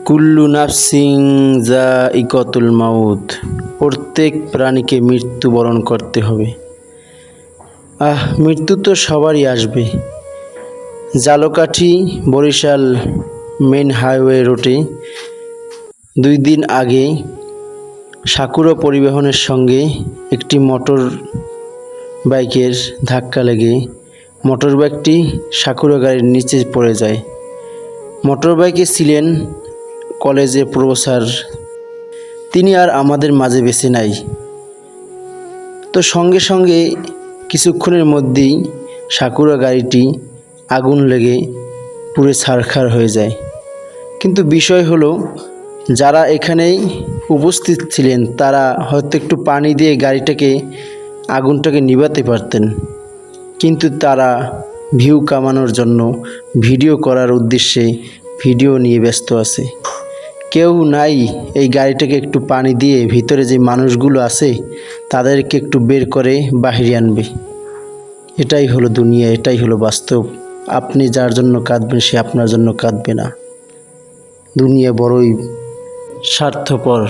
কুল্লু নাফসিং যায়িকাতুল মাউত। প্রত্যেক প্রাণীকে মৃত্যুবরণ করতে হবে। মৃত্যু তো সবারই আসবে। ঝালকাঠি বরিশাল মেন হাইওয়ে রোডে 2 দিন আগে সাকুরা পরিবহনের সঙ্গে একটি মোটর বাইকের ধাক্কা লেগে মোটর বাইকটি সাকুরা গাড়ির নিচে পড়ে যায়। মোটর বাইকে ছিলেন কলেজের প্রফেসর, তিনি আর আমাদের মাঝে বেঁচে নাই। তো সঙ্গে সঙ্গে কিছুক্ষণের মধ্যেই সাকুরা গাড়িটি আগুন লেগে পুড়ে ছারখার হয়ে যায়। কিন্তু বিষয় হলো, যারা এখানেই উপস্থিত ছিলেন তারা হয়তো একটু পানি দিয়ে আগুনটাকে নিভাতে পারতেন, কিন্তু তারা ভিউ কামানোর জন্য ভিডিও করার উদ্দেশ্যে ভিডিও নিয়ে ব্যস্ত আছে। কেউ নাই এই গাড়িটাকে একটু পানি দিয়ে ভিতরে যে মানুষগুলো আছে তাদেরকে একটু বের করে বাহিরে আনবে। এটাই হলো দুনিয়া, এটাই হলো বাস্তব। আপনি যার জন্য কাঁদবেন সে আপনার জন্য কাঁদবে না। দুনিয়া বড়ই স্বার্থপর।